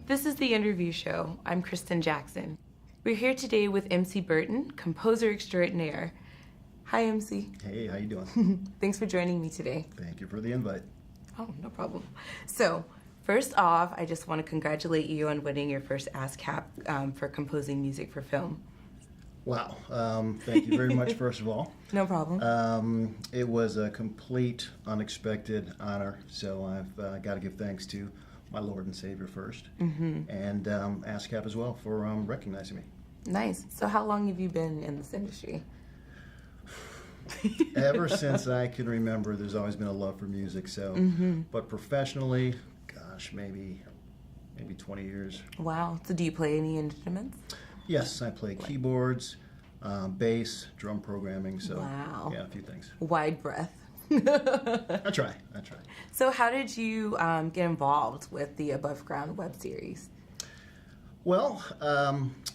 This is the interview show. I'm Kristen Jackson. We're here today with MC Burton, composer extraordinaire. Hi, MC. Hey, how you doing? Thanks for joining me today. Thank you for the invite. Oh, no problem. So, first off, I just want to congratulate you on winning your first Ascap for composing music for film. Wow. Thank you very much, first of all. No problem. It was a complete, unexpected honor, so I've got to give thanks to my Lord and Savior first, and Ascap as well for recognizing me. Nice. So how long have you been in this industry? Ever since I can remember, there's always been a love for music. So, but professionally, gosh, maybe 20 years. Wow. So do you play any instruments? Yes, I play keyboards, bass, drum programming. So, wow. Yeah, a few things. Wide breadth. I try. So how did you get involved with the Above Ground web series? Well,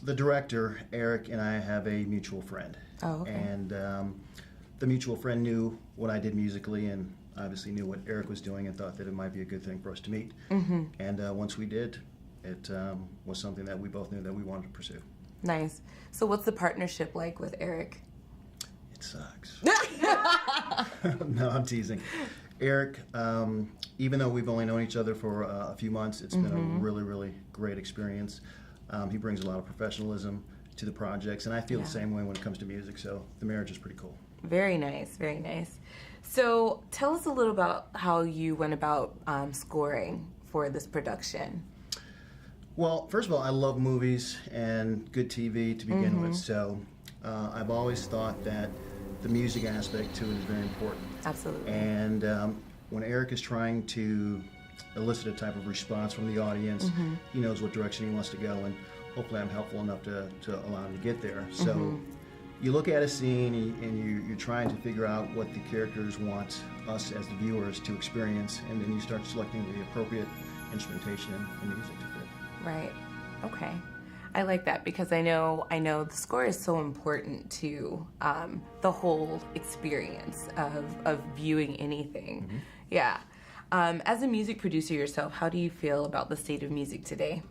the director, Eric, and I have a mutual friend. Oh, okay. And the mutual friend knew what I did musically and obviously knew what Eric was doing and thought that it might be a good thing for us to meet. And once we did, it was something that we both knew that we wanted to pursue. Nice. So what's the partnership like with Eric? It sucks. No, I'm teasing. Eric, even though we've only known each other for a few months, it's been a really, really great experience. He brings a lot of professionalism to the projects, and I feel the same way when it comes to music, so the marriage is pretty cool. Very nice, very nice. So tell us a little about how you went about scoring for this production. Well, first of all, I love movies and good TV to begin with, so I've always thought that the music aspect to it is very important. Absolutely. And when Eric is trying to elicit a type of response from the audience, he knows what direction he wants to go, and hopefully I'm helpful enough to allow him to get there. So you look at a scene and you're trying to figure out what the characters want us as the viewers to experience, and then you start selecting the appropriate instrumentation and music to fit. Right. Okay. I like that because I know the score is so important to the whole experience of viewing anything. Yeah. As a music producer yourself, how do you feel about the state of music today?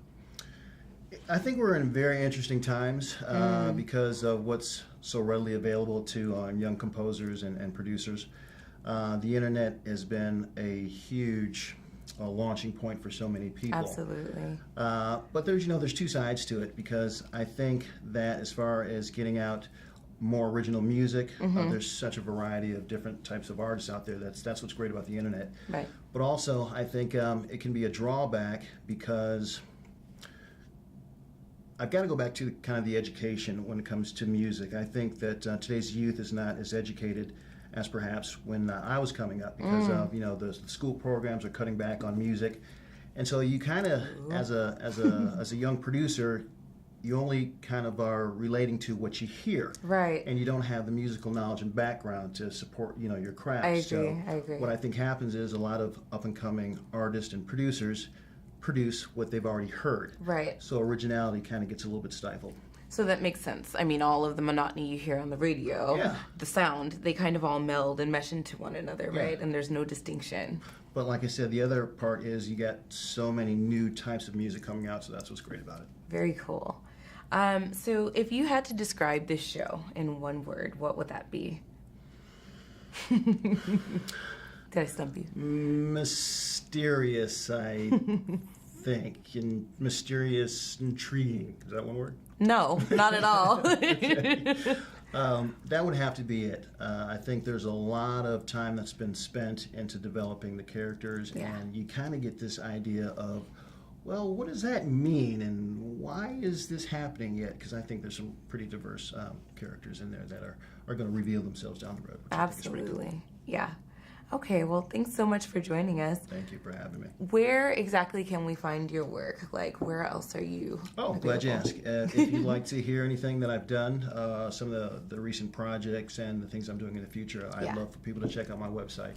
I think we're in very interesting times because of what's so readily available to young composers and producers. The internet has been a huge launching point for so many people. Absolutely. But there's two sides to it, because I think that as far as getting out more original music, there's such a variety of different types of artists out there. That's what's great about the internet. Right. But also, I think it can be a drawback because I've got to go back to kind of the education when it comes to music. I think that today's youth is not as educated as perhaps when I was coming up, because of the school programs are cutting back on music, and so you kind of as a young producer, you only kind of are relating to what you hear, right? And you don't have the musical knowledge and background to support your craft. I agree. What I think happens is a lot of up and coming artists and producers produce what they've already heard, right? So originality kind of gets a little bit stifled. So that makes sense. I mean, all of the monotony you hear on the radio, the sound, they kind of all meld and mesh into one another, right? And there's no distinction. But like I said, the other part is you got so many new types of music coming out, so that's what's great about it. Very cool. So if you had to describe this show in one word, what would that be? Did I stump you? Mysterious, I think. And mysterious, intriguing. Is that one word? No, not at all. That would have to be it. I think there's a lot of time that's been spent into developing the characters, and you kind of get this idea of, well, what does that mean, and why is this happening yet? Because I think there's some pretty diverse characters in there that are going to reveal themselves down the road. Which Absolutely. I think is pretty cool. Yeah. Okay, well, thanks so much for joining us. Thank you for having me. Where exactly can we find your work? Like, where else are you available? Glad you asked. If you'd like to hear anything that I've done, some of the recent projects and the things I'm doing in the future, I'd love for people to check out my website,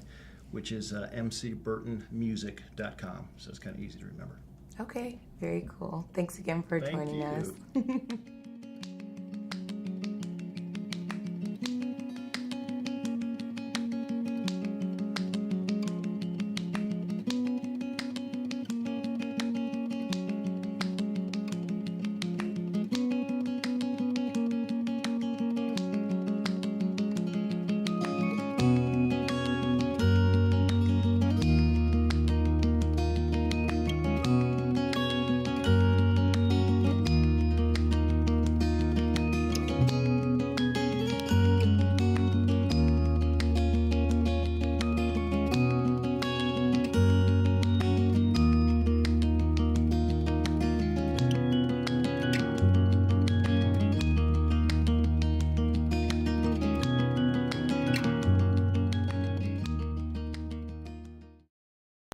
which is mcburtonmusic.com. So it's kind of easy to remember. Okay, very cool. Thanks again for joining us.